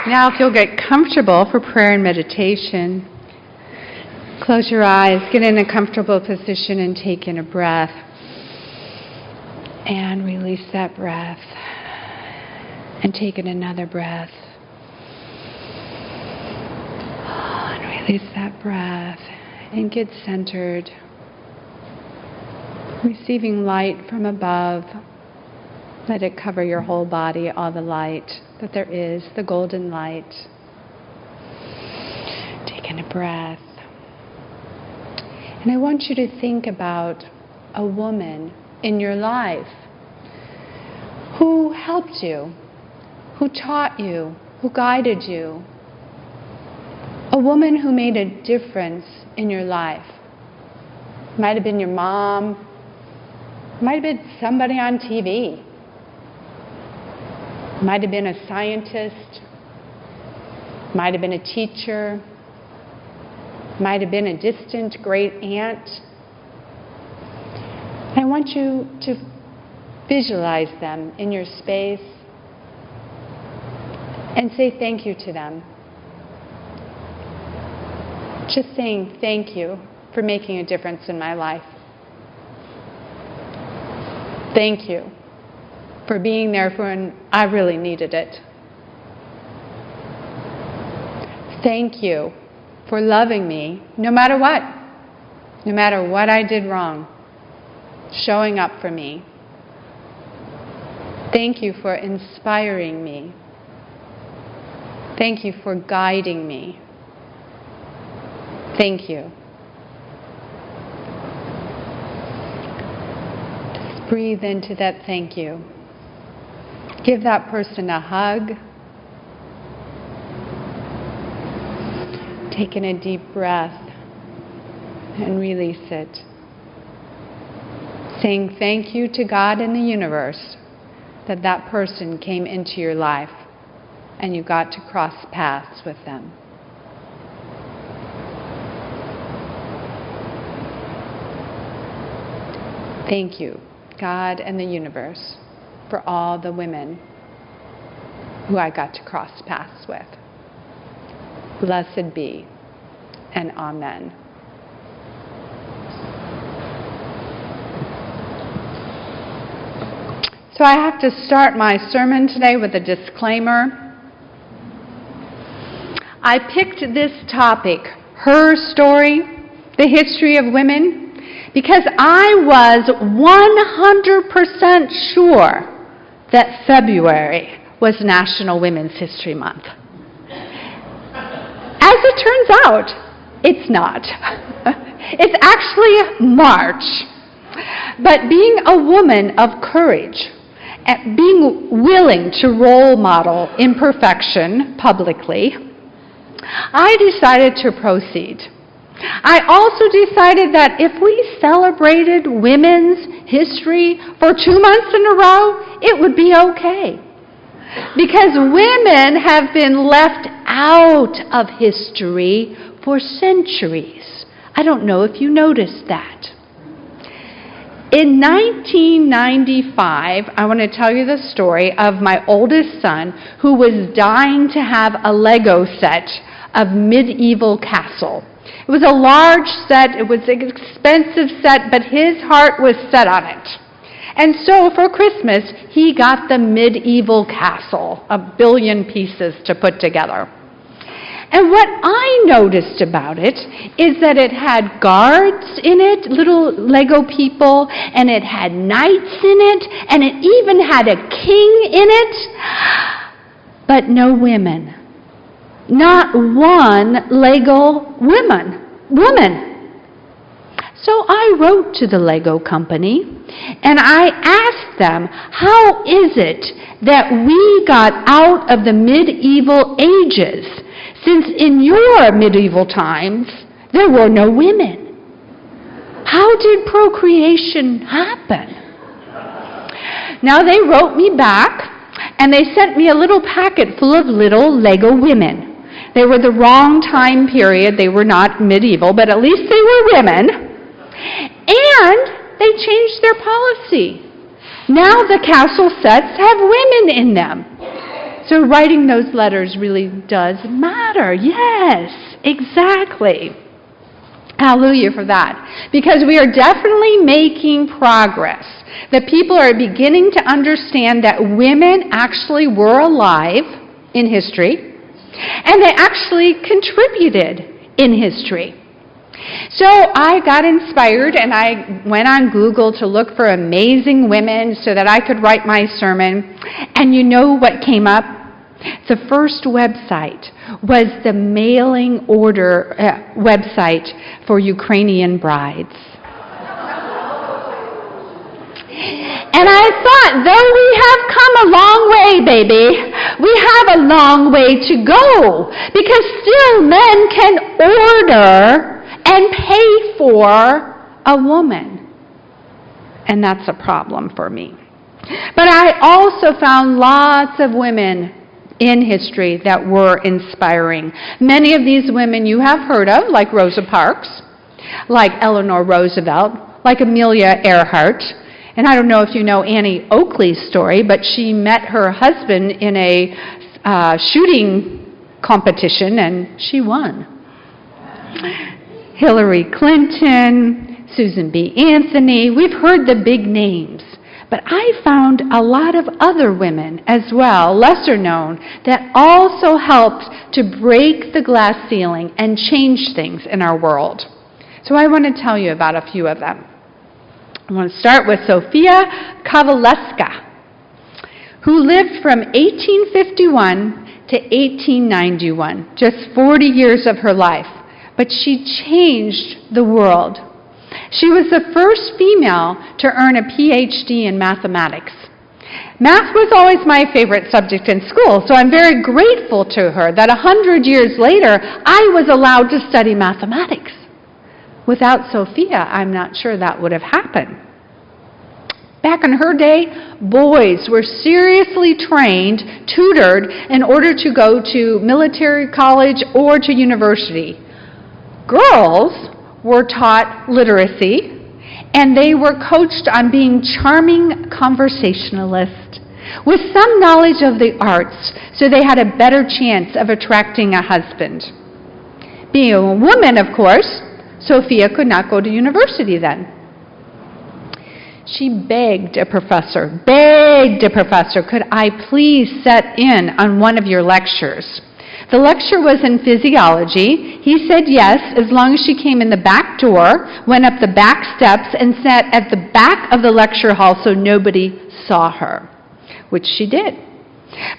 Now, if you'll get comfortable for prayer and meditation, close your eyes, get in a comfortable position, and take in a breath. And release that breath. And take in another breath. And release that breath. And get centered. Receiving light from above. Let it cover your whole body, all the light that there is, the golden light. Take in a breath. And I want you to think about a woman in your life who helped you, who taught you, who guided you. A woman who made a difference in your life. Might have been your mom, might have been somebody on TV. Might have been a scientist, might have been a teacher, might have been a distant great aunt. I want you to visualize them in your space and say thank you to them. Just saying thank you for making a difference in my life. Thank you for being there for when I really needed it. Thank you for loving me no matter what I did wrong, showing up for me. Thank you for inspiring me. Thank you for guiding me. Thank you. Just breathe into that thank you. Give that person a hug. Take in a deep breath and release it. Saying thank you to God and the universe that that person came into your life and you got to cross paths with them. Thank you, God and the universe, for all the women who I got to cross paths with. Blessed be, and amen. So I have to start my sermon today with a disclaimer. I picked this topic, her story, the history of women, because I was 100% sure that February was National Women's History Month. As it turns out, it's not. It's actually March. But being a woman of courage, and being willing to role model imperfection publicly, I decided to proceed. I also decided that if we celebrated women's history for 2 months in a row, it would be okay. Because women have been left out of history for centuries. I don't know if you noticed that. In 1995, I want to tell you the story of my oldest son who was dying to have a Lego set of medieval castle. It was a large set, it was an expensive set, but his heart was set on it. And so for Christmas, he got the medieval castle, 1 billion pieces to put together. And what I noticed about it is that it had guards in it, little Lego people, and it had knights in it, and it even had a king in it, but no women. Not one Lego woman. So I wrote to the Lego company and I asked them, how is it that we got out of the medieval ages, since in your medieval times there were no women? How did procreation happen? Now they wrote me back and they sent me a little packet full of little Lego women. They were the wrong time period. They were not medieval, but at least they were women. And they changed their policy. Now the castle sets have women in them. So writing those letters really does matter. Yes, exactly. Hallelujah for that. Because we are definitely making progress. That people are beginning to understand that women actually were alive in history, and they actually contributed in history. So I got inspired, and I went on Google to look for amazing women so that I could write my sermon. And you know what came up? The first website was the mailing order website for Ukrainian brides. And I thought, though we have come a long way, baby, we have a long way to go. Because still men can order and pay for a woman. And that's a problem for me. But I also found lots of women in history that were inspiring. Many of these women you have heard of, like Rosa Parks, like Eleanor Roosevelt, like Amelia Earhart. And I don't know if you know Annie Oakley's story, but she met her husband in a shooting competition, and she won. Hillary Clinton, Susan B. Anthony, we've heard the big names. But I found a lot of other women as well, lesser known, that also helped to break the glass ceiling and change things in our world. So I want to tell you about a few of them. I want to start with Sofia Kowalewska, who lived from 1851 to 1891, just 40 years of her life. But she changed the world. She was the first female to earn a PhD in mathematics. Math was always my favorite subject in school, so I'm very grateful to her that 100 years later, I was allowed to study mathematics. Without Sophia, I'm not sure that would have happened. Back in her day, boys were seriously trained, tutored, in order to go to military college or to university. Girls were taught literacy, and they were coached on being charming conversationalists with some knowledge of the arts, so they had a better chance of attracting a husband. Being a woman, of course, Sophia could not go to university then. She begged a professor, could I please set in on one of your lectures? The lecture was in physiology. He said yes, as long as she came in the back door, went up the back steps, and sat at the back of the lecture hall so nobody saw her, which she did.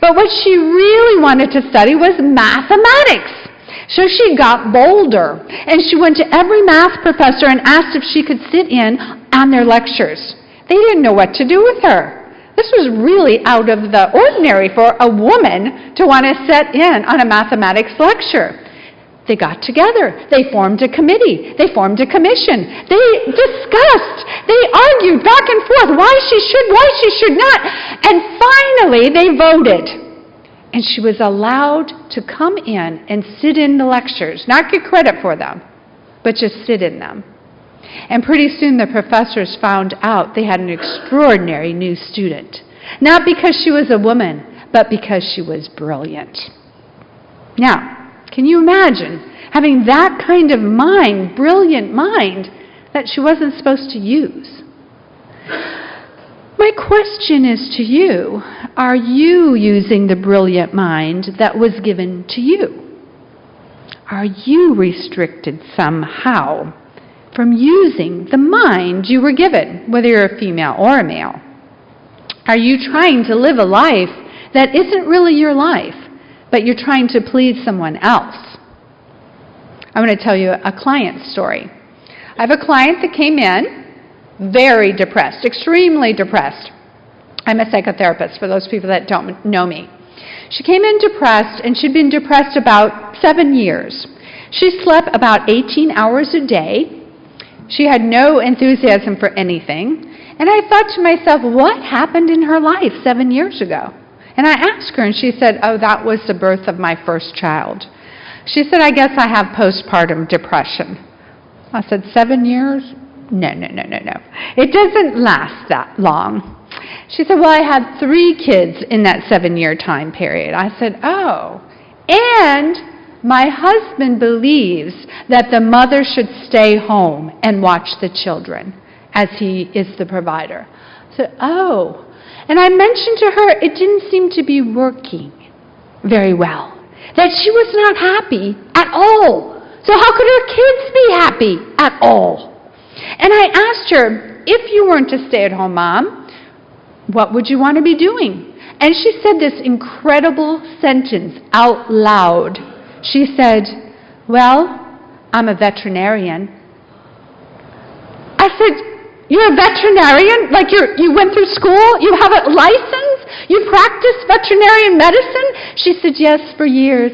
But what she really wanted to study was mathematics. So she got bolder, and she went to every math professor and asked if she could sit in on their lectures. They didn't know what to do with her. This was really out of the ordinary for a woman to want to sit in on a mathematics lecture. They got together. They formed a committee. They formed a commission. They discussed. They argued back and forth why she should not. And finally, they voted. And she was allowed to come in and sit in the lectures, not get credit for them, but just sit in them. And pretty soon the professors found out they had an extraordinary new student. Not because she was a woman, but because she was brilliant. Now, can you imagine having that kind of mind, brilliant mind, that she wasn't supposed to use? My question is to you, are you using the brilliant mind that was given to you? Are you restricted somehow from using the mind you were given, whether you're a female or a male? Are you trying to live a life that isn't really your life, but you're trying to please someone else? I'm going to tell you a client story. I have a client that came in very depressed, extremely depressed. I'm a psychotherapist for those people that don't know me. She came in depressed, and she'd been depressed about 7 years. She slept about 18 hours a day. She had no enthusiasm for anything. And I thought to myself, what happened in her life 7 years ago? And I asked her, and she said, oh, that was the birth of my first child. She said, I guess I have postpartum depression. I said, 7 years? No. It doesn't last that long. She said, well, I had 3 kids in that 7-year time period. I said, oh. And my husband believes that the mother should stay home and watch the children as he is the provider. I said, oh. And I mentioned to her it didn't seem to be working very well, that she was not happy at all. So how could her kids be happy at all? And I asked her, if you weren't a stay-at-home mom, what would you want to be doing? And she said this incredible sentence out loud. She said, well, I'm a veterinarian. I said, you're a veterinarian? Like you went through school? You have a license? You practice veterinarian medicine? She said, yes, for years.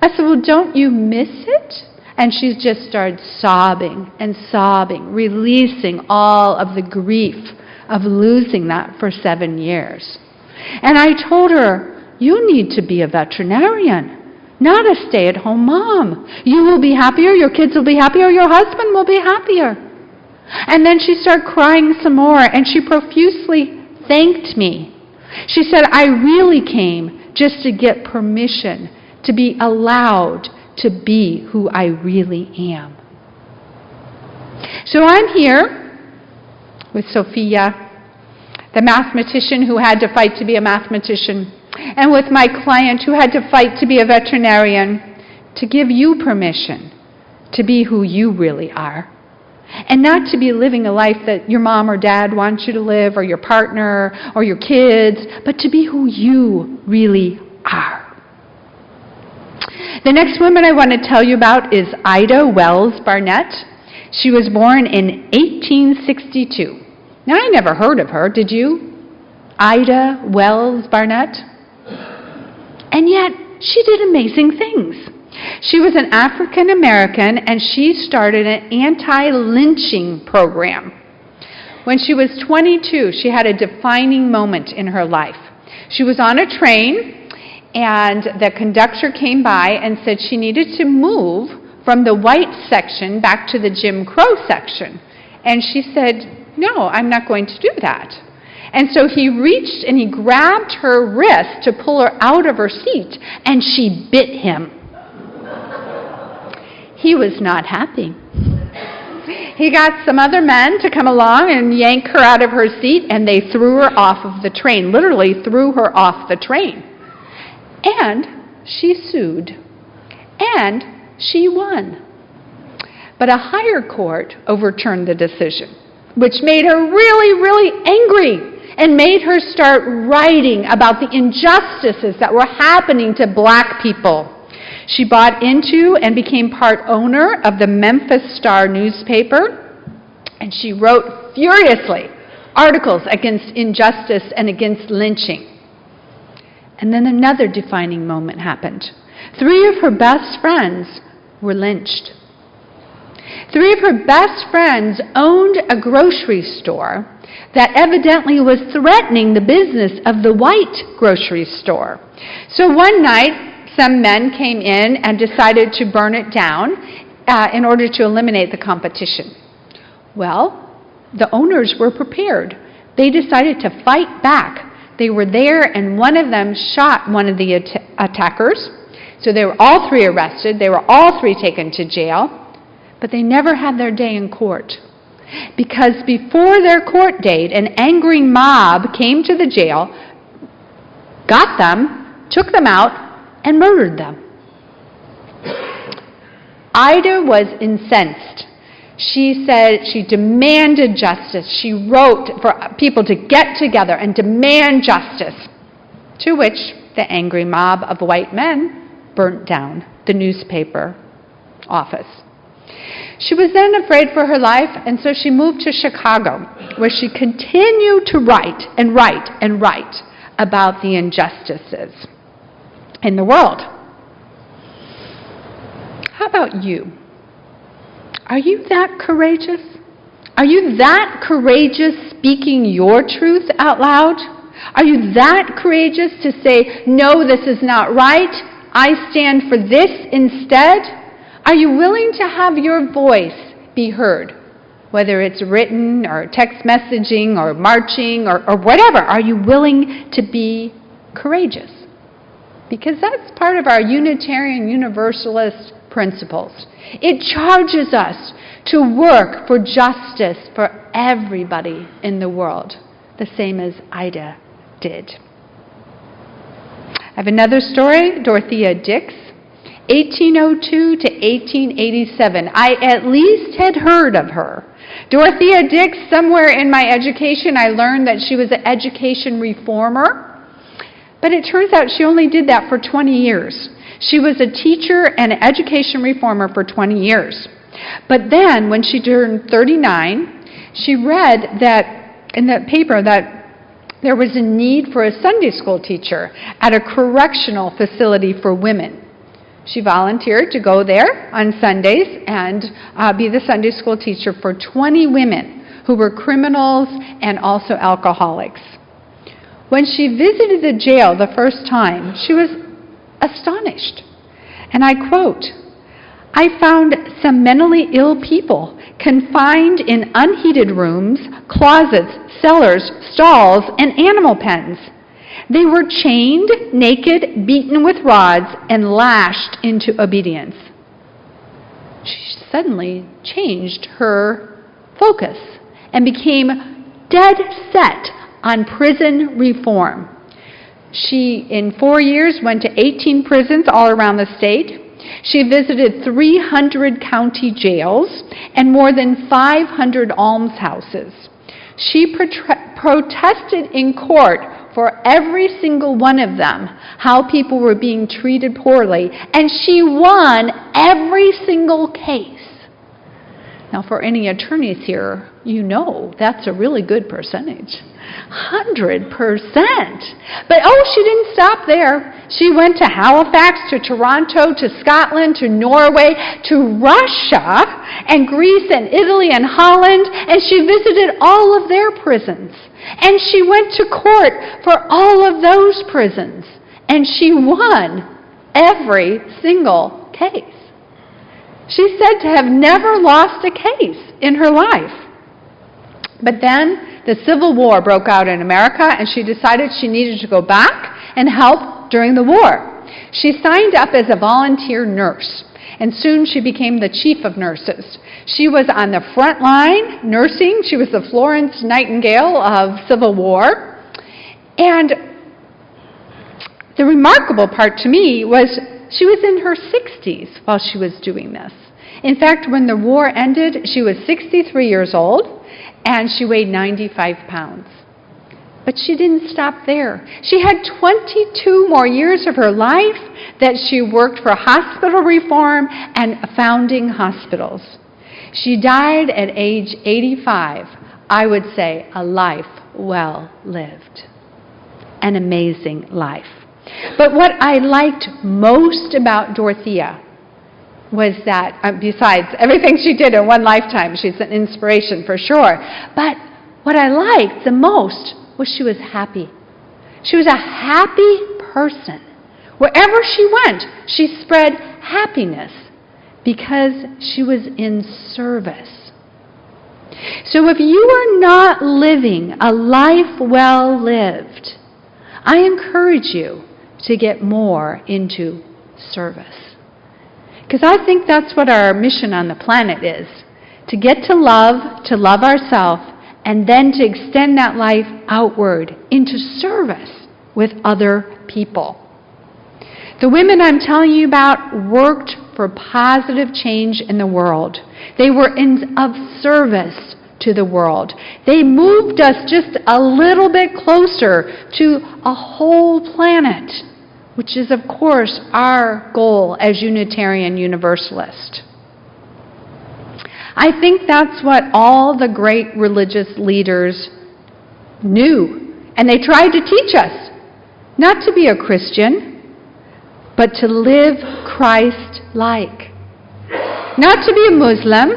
I said, well, don't you miss it? And she just started sobbing and sobbing, releasing all of the grief of losing that for 7 years. And I told her, you need to be a veterinarian, not a stay-at-home mom. You will be happier, your kids will be happier, your husband will be happier. And then she started crying some more, and she profusely thanked me. She said, I really came just to get permission to be allowed to be who I really am. So I'm here with Sophia, the mathematician who had to fight to be a mathematician, and with my client who had to fight to be a veterinarian, to give you permission to be who you really are, and not to be living a life that your mom or dad wants you to live, or your partner, or your kids, but to be who you really are. The next woman I want to tell you about is Ida Wells Barnett. She was born in 1862. Now, I never heard of her, did you? Ida Wells Barnett? And yet, she did amazing things. She was an African American, and she started an anti-lynching program. When she was 22, she had a defining moment in her life. She was on a train, and the conductor came by and said she needed to move from the white section back to the Jim Crow section. And she said, no, I'm not going to do that. And so he reached and he grabbed her wrist to pull her out of her seat, and she bit him. He was not happy. He got some other men to come along and yank her out of her seat, and they threw her off of the train, literally threw her off the train. And she sued. And she won. But a higher court overturned the decision, which made her really, really angry and made her start writing about the injustices that were happening to black people. She bought into and became part owner of the Memphis Star newspaper, and she wrote furiously articles against injustice and against lynching. And then another defining moment happened. 3 of her best friends were lynched. 3 of her best friends owned a grocery store that evidently was threatening the business of the white grocery store. So one night, some men came in and decided to burn it down in order to eliminate the competition. Well, the owners were prepared. They decided to fight back. They were there, and one of them shot one of the attackers. So they were all 3 arrested. They were all 3 taken to jail. But they never had their day in court. Because before their court date, an angry mob came to the jail, got them, took them out, and murdered them. Ida was incensed. She said she demanded justice. She wrote for people to get together and demand justice, to which the angry mob of white men burnt down the newspaper office. She was then afraid for her life, and so she moved to Chicago, where she continued to write and write and write about the injustices in the world. How about you? Are you that courageous? Are you that courageous speaking your truth out loud? Are you that courageous to say, no, this is not right, I stand for this instead? Are you willing to have your voice be heard whether it's written or text messaging or marching or whatever? Are you willing to be courageous? Because that's part of our Unitarian Universalist principles. It charges us to work for justice for everybody in the world, the same as Ida did. I have another story, Dorothea Dix, 1802 to 1887. I at least had heard of her. Dorothea Dix, somewhere in my education, I learned that she was an education reformer. But it turns out she only did that for 20 years. She was a teacher and an education reformer for 20 years. But then, when she turned 39, she read that in the paper that there was a need for a Sunday school teacher at a correctional facility for women. She volunteered to go there on Sundays and be the Sunday school teacher for 20 women who were criminals and also alcoholics. When she visited the jail the first time, she was astonished. And I quote, "I found some mentally ill people confined in unheated rooms, closets, cellars, stalls, and animal pens. They were chained, naked, beaten with rods, and lashed into obedience." She suddenly changed her focus and became dead set on prison reform. She, in 4 years, went to 18 prisons all around the state. She visited 300 county jails and more than 500 almshouses. She protested in court for every single one of them, how people were being treated poorly, and she won every single case. Now, for any attorneys here, you know that's a really good percentage. 100%. But she didn't stop there. She went to Halifax, to Toronto, to Scotland, to Norway, to Russia, and Greece, and Italy, and Holland, and she visited all of their prisons. And she went to court for all of those prisons, and she won every single case. She's said to have never lost a case in her life. But then the Civil War broke out in America, and she decided she needed to go back and help during the war. She signed up as a volunteer nurse, and soon she became the chief of nurses. She was on the front line nursing. She was the Florence Nightingale of Civil War. And the remarkable part to me was she was in her 60s while she was doing this. In fact, when the war ended, she was 63 years old, and she weighed 95 pounds. But she didn't stop there. She had 22 more years of her life that she worked for hospital reform and founding hospitals. She died at age 85. I would say a life well lived. An amazing life. But what I liked most about Dorothea was that, besides everything she did in one lifetime, she's an inspiration for sure, but what I liked the most was she was happy. She was a happy person. Wherever she went, she spread happiness because she was in service. So if you are not living a life well lived, I encourage you to get more into service. Because I think that's what our mission on the planet is, to get to love ourselves, and then to extend that life outward into service with other people. The women I'm telling you about worked for positive change in the world. They were of service to the world. They moved us just a little bit closer to a whole planet, which is, of course, our goal as Unitarian Universalists. I think that's what all the great religious leaders knew, and they tried to teach us, not to be a Christian, but to live Christ-like. Not to be a Muslim,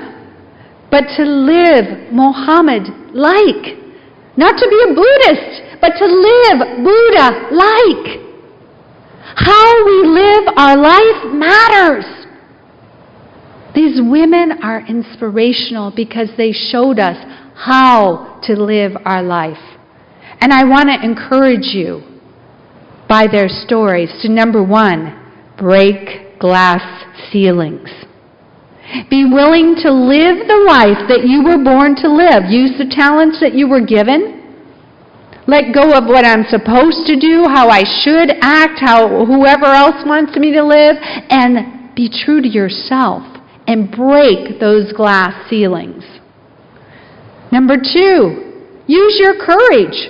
but to live Muhammad-like. Not to be a Buddhist, but to live Buddha-like. How we live our life matters. These women are inspirational because they showed us how to live our life. And I want to encourage you by their stories to, number one, break glass ceilings. Be willing to live the life that you were born to live. Use the talents that you were given. Let go of what I'm supposed to do, how I should act, how whoever else wants me to live, and be true to yourself and break those glass ceilings. Number two, use your courage.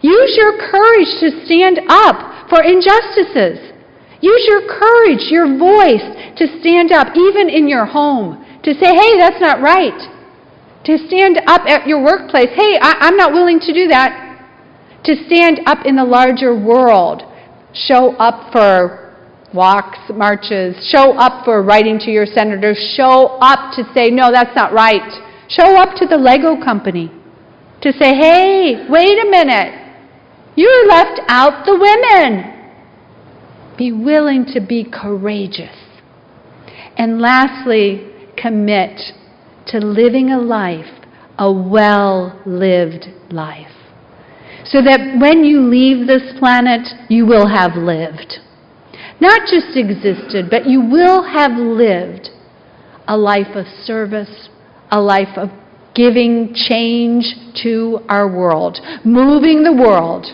Use your courage to stand up for injustices. Use your courage, your voice, to stand up, even in your home, to say, hey, that's not right. To stand up at your workplace, hey, I'm not willing to do that. To stand up in the larger world, show up for walks, marches, show up for writing to your senator, show up to say, no, that's not right. Show up to the Lego company to say, hey, wait a minute. You left out the women. Be willing to be courageous. And lastly, commit to living a life, a well-lived life. So that when you leave this planet, you will have lived. Not just existed, but you will have lived a life of service, a life of giving change to our world, moving the world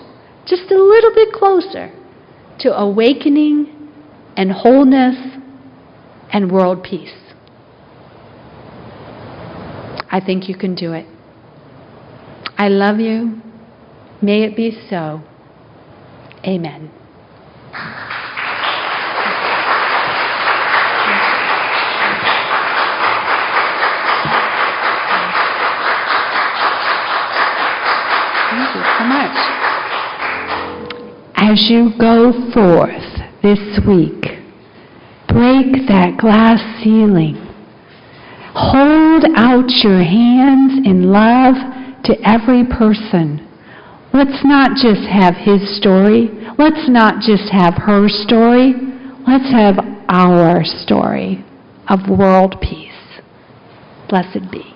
just a little bit closer to awakening and wholeness and world peace. I think you can do it. I love you. May it be so. Amen. Thank you so much. As you go forth this week, break that glass ceiling. Hold out your hands in love to every person. Let's not just have his story. Let's not just have her story. Let's have our story of world peace. Blessed be.